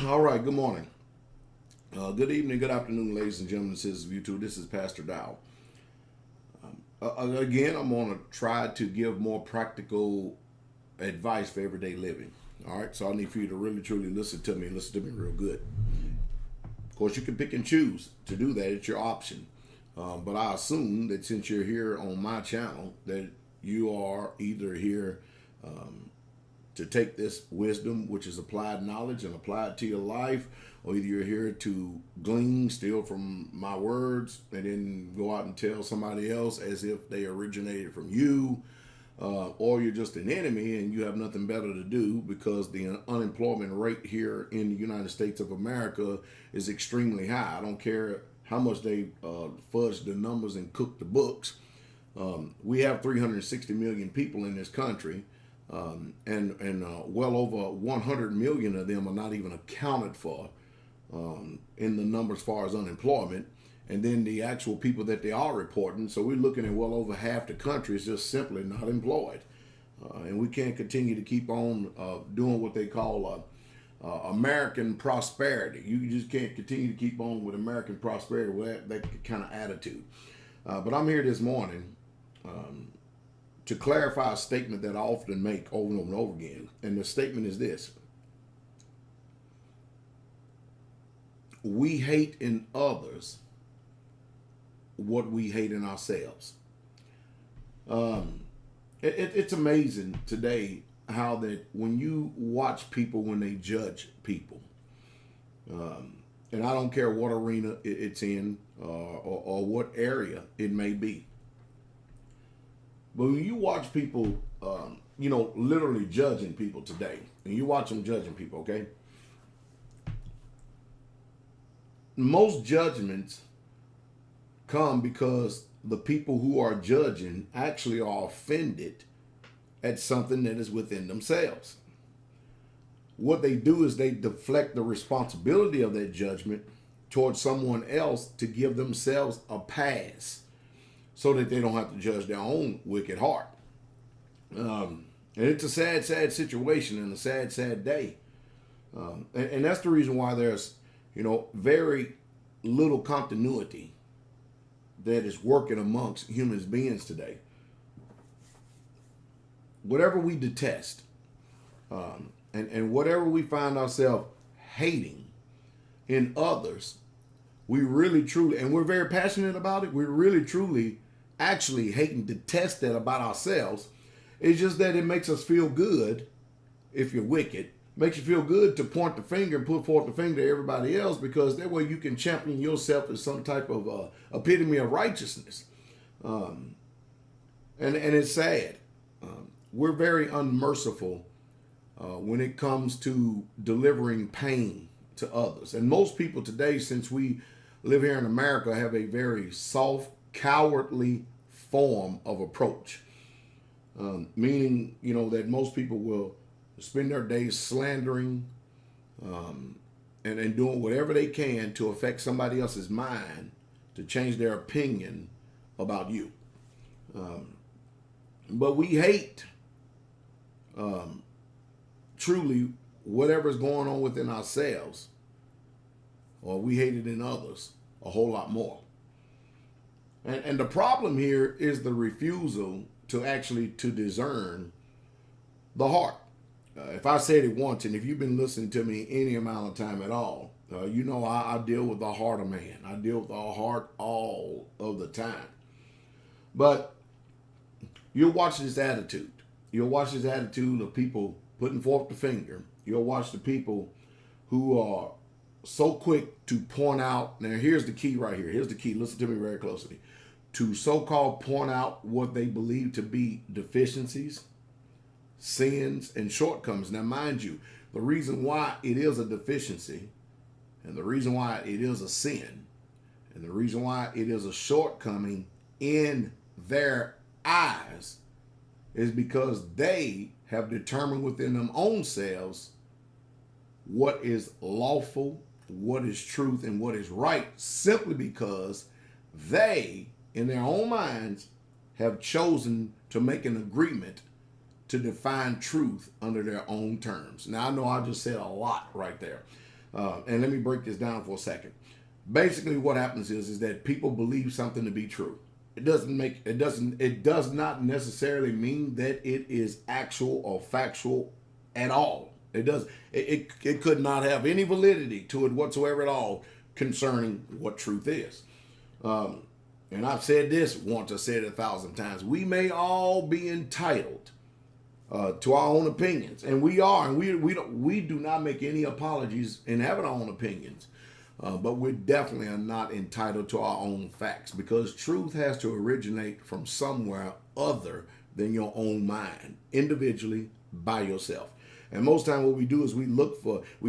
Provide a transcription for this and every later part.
All right, good morning. Good evening, good afternoon, ladies and gentlemen. This is YouTube. This is Pastor Dow. Again, I'm going to try to give more practical advice for everyday living. All right, so I need for you to really, truly listen to me and listen to me real good. Of course, you can pick and choose to do that, it's your option. But I assume that since you're here on my channel, that you are either here to take this wisdom, which is applied knowledge, and apply it to your life, or either you're here to glean, steal from my words, and then go out and tell somebody else as if they originated from you, or you're just an enemy and you have nothing better to do because the unemployment rate here in the United States of America is extremely high. I don't care how much they fudge the numbers and cook the books. We have 360 million people in this country. And well over 100 million of them are not even accounted for in the numbers as far as unemployment. And then the actual people that they are reporting. So we're looking at well over half the country is just simply not employed. And we can't continue to keep on doing what they call American prosperity. You just can't continue to keep on with American prosperity with that kind of attitude. But I'm here this morning to clarify a statement that I often make over and over and over again. And the statement is this: we hate in others what we hate in ourselves. It's amazing today how that when you watch people when they judge people, and I don't care what arena it's in or what area it may be, but when you watch people, literally judging people today, and you watch them judging people, okay? Most judgments come because the people who are judging actually are offended at something that is within themselves. What they do is they deflect the responsibility of that judgment towards someone else to give themselves a pass, so that they don't have to judge their own wicked heart. And it's a sad, sad situation and a sad, sad day. And that's the reason why there's, very little continuity that is working amongst human beings today. Whatever we detest, and whatever we find ourselves hating in others, we really, truly, and we're very passionate about it, we really, truly actually hate and detest that about ourselves. It's just that it makes us feel good if you're wicked. Makes you feel good to point the finger and put forth the finger to everybody else, because that way you can champion yourself as some type of epitome of righteousness. And it's sad. We're very unmerciful when it comes to delivering pain to others. And most people today, since we live here in America, have a very soft, cowardly form of approach, meaning that most people will spend their days slandering and doing whatever they can to affect somebody else's mind to change their opinion about you. But we hate truly whatever's going on within ourselves, or we hate it in others a whole lot more. And the problem here is the refusal to actually to discern the heart. If I said it once, and if you've been listening to me any amount of time at all, I deal with the heart of man. I deal with the heart all of the time. But you'll watch this attitude. You'll watch this attitude of people putting forth the finger. You'll watch the people who are so quick to point out. Now, here's the key right here. Here's the key. Listen to me very closely. To so-called point out what they believe to be deficiencies, sins, and shortcomings. Now, mind you, the reason why it is a deficiency, and the reason why it is a sin, and the reason why it is a shortcoming in their eyes is because they have determined within them own selves what is lawful, what is truth, and what is right, simply because they, in their own minds, have chosen to make an agreement to define truth under their own terms. Now, I know I just said a lot right there. And let me break this down for a second. Basically, what happens is that people believe something to be true. It does not necessarily mean that it is actual or factual at all. It could not have any validity to it whatsoever at all concerning what truth is. And I've said this once, I said it 1,000 times. We may all be entitled to our own opinions, and we are, and we do not make any apologies in having our own opinions. But we definitely are not entitled to our own facts, because truth has to originate from somewhere other than your own mind, individually, by yourself. And most time what we do is we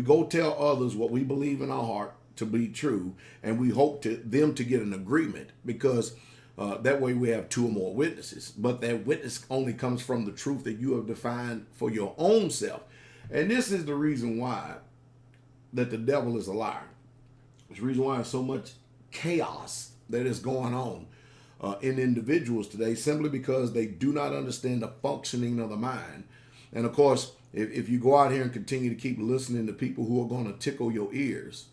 go tell others what we believe in our heart to be true, and we hope them to get an agreement, because that way we have two or more witnesses. But that witness only comes from the truth that you have defined for your own self. And this is the reason why that the devil is a liar. It's the reason why there's so much chaos that is going on in individuals today, simply because they do not understand the functioning of the mind. And of course, if you go out here and continue to keep listening to people who are going to tickle your ears,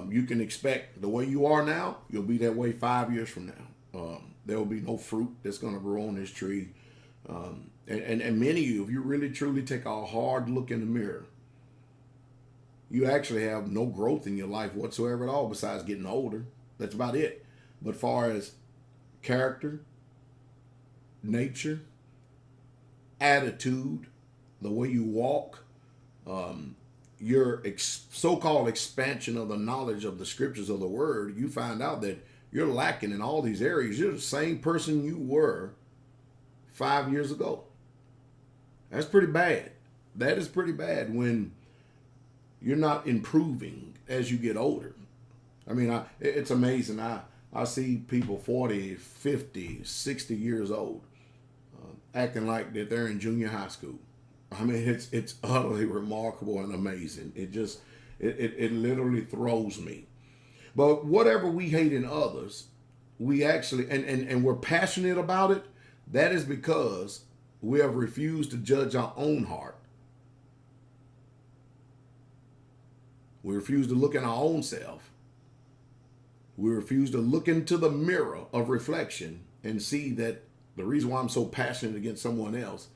you can expect the way you are now, you'll be that way 5 years from now. There will be no fruit that's going to grow on this tree. And many of you, if you really truly take a hard look in the mirror, you actually have no growth in your life whatsoever at all, besides getting older. That's about it. But far as character, nature, attitude, the way you walk, your so-called expansion of the knowledge of the scriptures of the word, you find out that you're lacking in all these areas. You're the same person you were 5 years ago. That's pretty bad. That is pretty bad when you're not improving as you get older. I mean, it's amazing. I see people 40, 50, 60 years old acting like that they're in junior high school. I mean, it's utterly remarkable and amazing. It literally throws me. But whatever we hate in others, we actually, and we're passionate about it, that is because we have refused to judge our own heart. We refuse to look in our own self. We refuse to look into the mirror of reflection and see that the reason why I'm so passionate against someone else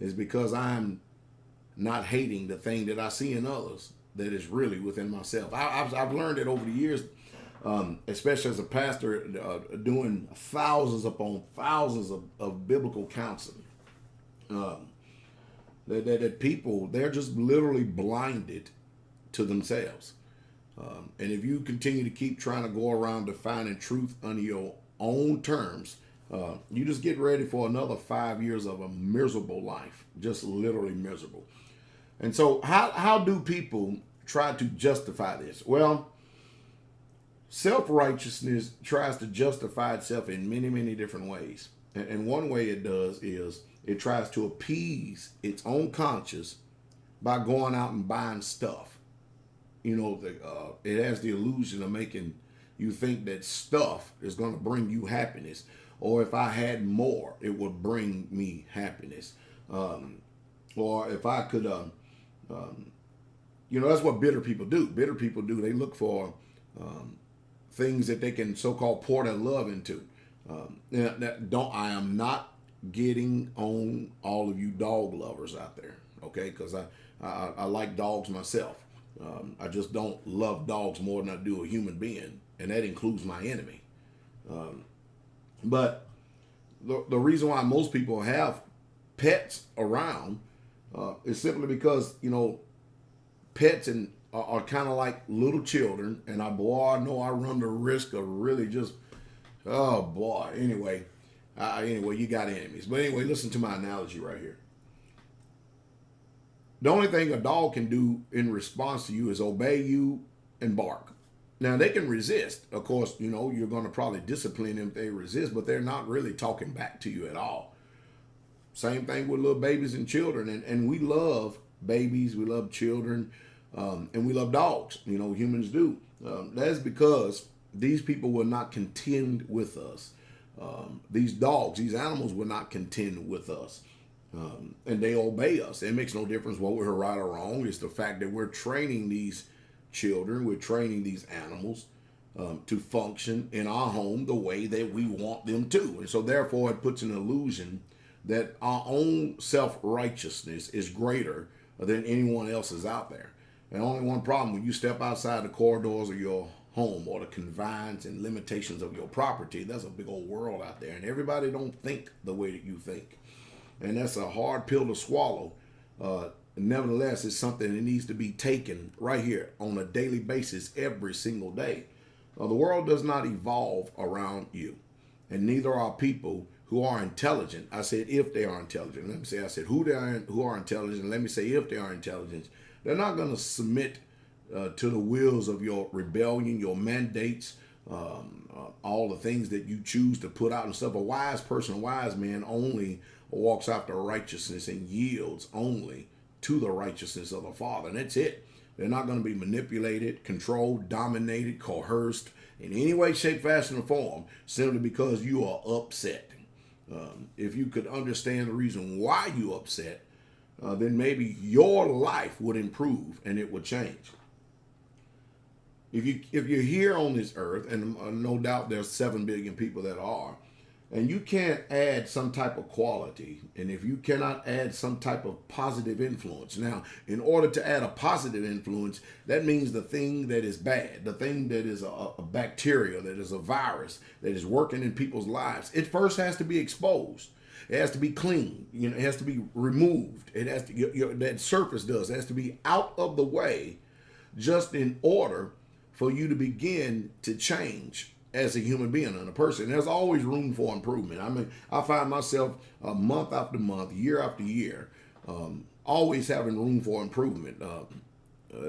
is because I'm not hating the thing that I see in others that is really within myself. I've learned it over the years, especially as a pastor, doing thousands upon thousands of biblical counseling. That people, they're just literally blinded to themselves. And if you continue to keep trying to go around defining truth under your own terms, you just get ready for another 5 years of a miserable life, just literally miserable. And so how do people try to justify this? Well, self-righteousness tries to justify itself in many, many different ways. And one way it does is it tries to appease its own conscience by going out and buying stuff. You know, it has the illusion of making you think that stuff is going to bring you happiness. Or if I had more, it would bring me happiness. Or if I could, that's what bitter people do. Bitter people do. They look for things that they can so-called pour their love into. I am not getting on all of you dog lovers out there, okay? Because I like dogs myself. I just don't love dogs more than I do a human being, and that includes my enemy. But the reason why most people have pets around is simply because, pets are kind of like little children, and I know I run the risk of really just, oh boy. Anyway, you got enemies. But anyway, listen to my analogy right here. The only thing a dog can do in response to you is obey you and bark. Now, they can resist. Of course, you're going to probably discipline them if they resist, but they're not really talking back to you at all. Same thing with little babies and children. And we love babies, we love children, and we love dogs. Humans do. That's because these people will not contend with us. These dogs, these animals will not contend with us. And they obey us. It makes no difference what we're right or wrong. It's the fact that we're training these children, we're training these animals to function in our home the way that we want them to. And so therefore it puts an illusion that our own self-righteousness is greater than anyone else's out there. And only one problem: when you step outside the corridors of your home or the confines and limitations of your property, there's a big old world out there, and everybody don't think the way that you think. And that's a hard pill to swallow. Nevertheless, it's something that needs to be taken right here on a daily basis, every single day. The world does not evolve around you, and neither are people who are intelligent. I said if they are intelligent. Let me say I said who are intelligent. Let me say if they are intelligent. They're not going to submit to the wills of your rebellion, your mandates, all the things that you choose to put out and stuff. A wise person, a wise man only walks after righteousness and yields only to the righteousness of the Father. And that's it. They're not going to be manipulated, controlled, dominated, coerced in any way, shape, fashion, or form simply because you are upset. If you could understand the reason why you're upset, then maybe your life would improve and it would change. If you're here on this earth, and no doubt there's 7 billion people that are, and you can't add some type of quality, and if you cannot add some type of positive influence. Now, in order to add a positive influence, that means the thing that is bad, the thing that is a bacteria, that is a virus, that is working in people's lives, it first has to be exposed. It has to be cleaned. It has to be removed. It has to, that surface does. It has to be out of the way just in order for you to begin to change as a human being and a person. There's always room for improvement. I mean, I find myself month after month, year after year, always having room for improvement.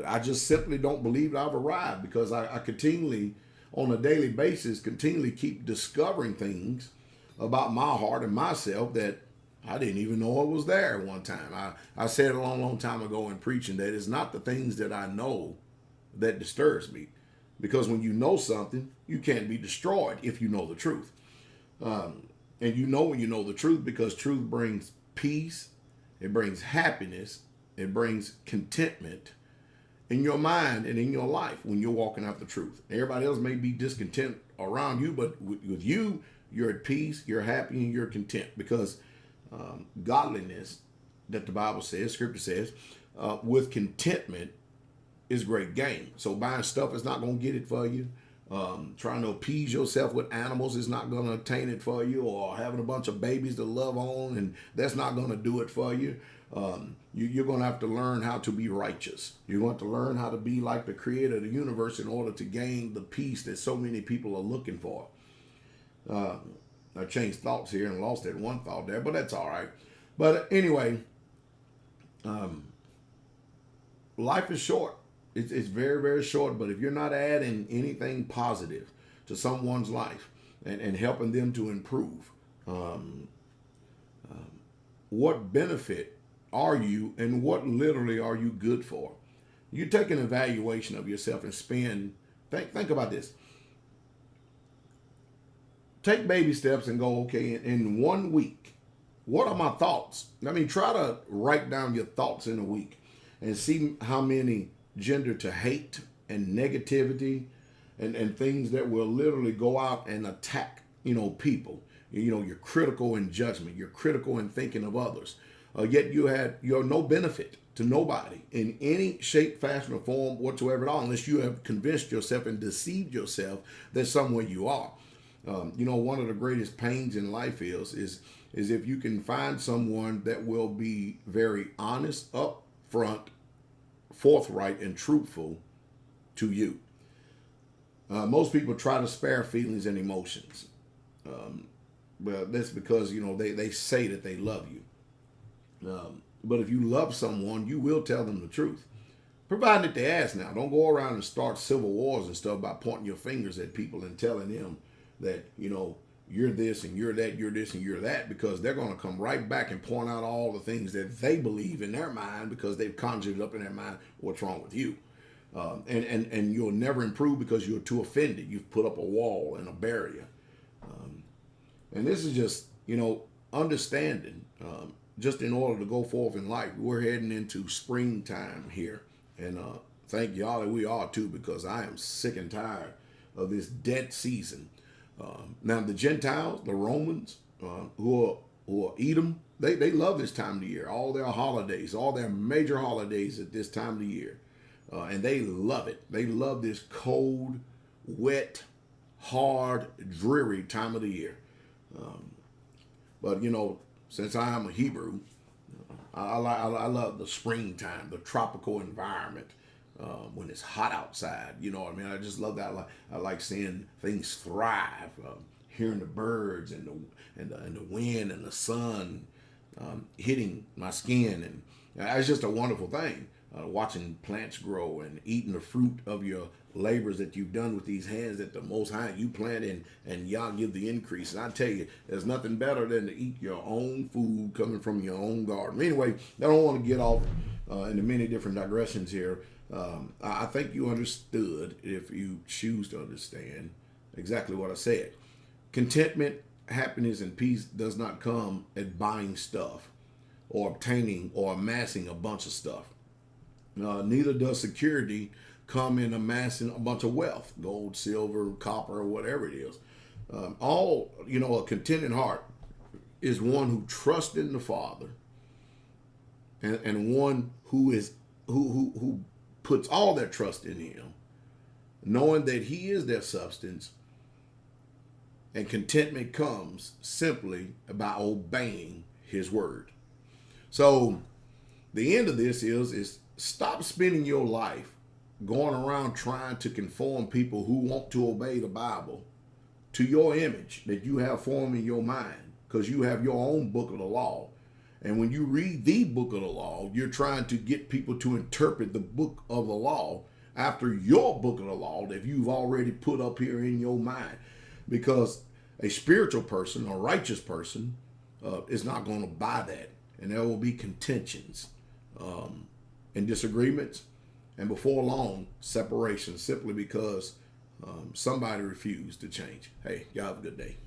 I just simply don't believe that I've arrived, because I continually, on a daily basis, continually keep discovering things about my heart and myself that I didn't even know it was there at one time. I said a long time ago in preaching that it's not the things that I know that disturbs me. Because when you know something, you can't be destroyed if you know the truth. And you know when you know the truth, because truth brings peace, it brings happiness, it brings contentment in your mind and in your life when you're walking after truth. Everybody else may be discontent around you, but with you, you're at peace, you're happy, and you're content, because godliness, that the Bible says, Scripture says, with contentment is great gain. So buying stuff is not going to get it for you. Trying to appease yourself with animals is not going to attain it for you, or having a bunch of babies to love on, and that's not going to do it for you. You're going to have to learn how to be righteous. You're going to learn how to be like the creator of the universe in order to gain the peace that so many people are looking for. I changed thoughts here and lost that one thought there, but that's all right. But anyway, life is short. It's very, very short, but if you're not adding anything positive to someone's life and helping them to improve, what benefit are you, and what literally are you good for? You take an evaluation of yourself and think about this. Take baby steps and go, okay, in 1 week, what are my thoughts? I mean, try to write down your thoughts in a week and see how many gender to hate and negativity and things that will literally go out and attack, people. You're critical in judgment. You're critical in thinking of others. Yet you're no benefit to nobody in any shape, fashion, or form whatsoever at all, unless you have convinced yourself and deceived yourself that somewhere you are. One of the greatest pains in life is if you can find someone that will be very honest, upfront, forthright, and truthful to you. Most people try to spare feelings and emotions. But that's because, they say that they love you. But if you love someone, you will tell them the truth, provided they ask. Now, don't go around and start civil wars and stuff by pointing your fingers at people and telling them that, you're this and you're that, you're this and you're that, because they're going to come right back and point out all the things that they believe in their mind, because they've conjured up in their mind what's wrong with you. And you'll never improve because you're too offended. You've put up a wall and a barrier. And this is just, understanding, just in order to go forth in life. We're heading into springtime here. And thank y'all, and we are too, because I am sick and tired of this dead season. Now the Gentiles, the Romans, who are Edom, they love this time of the year. All their holidays, all their major holidays at this time of the year, and they love it. They love this cold, wet, hard, dreary time of the year. But you know, since I am a Hebrew, I love the springtime, the tropical environment. When it's hot outside, you know what I mean. I just love that. I like seeing things thrive, hearing the birds and the wind and the sun hitting my skin, and it's just a wonderful thing. Watching plants grow and eating the fruit of your labors that you've done with these hands that the Most High you plant in, and y'all give the increase. And I tell you, there's nothing better than to eat your own food coming from your own garden. Anyway, I don't want to get off into many different digressions here. I think you understood, if you choose to understand, exactly what I said. Contentment, happiness, and peace does not come at buying stuff or obtaining or amassing a bunch of stuff. Neither does security come in amassing a bunch of wealth, gold, silver, copper, whatever it is. A contented heart is one who trusts in the Father, and one who puts all their trust in Him, knowing that He is their substance. And contentment comes simply by obeying His word. So the end of this is stop spending your life going around trying to conform people who want to obey the Bible to your image that you have formed in your mind, because you have your own book of the law. And when you read the book of the law, you're trying to get people to interpret the book of the law after your book of the law that you've already put up here in your mind. Because a spiritual person, a righteous person, is not going to buy that. And there will be contentions and disagreements. And before long, separation, simply because somebody refused to change. Hey, y'all have a good day.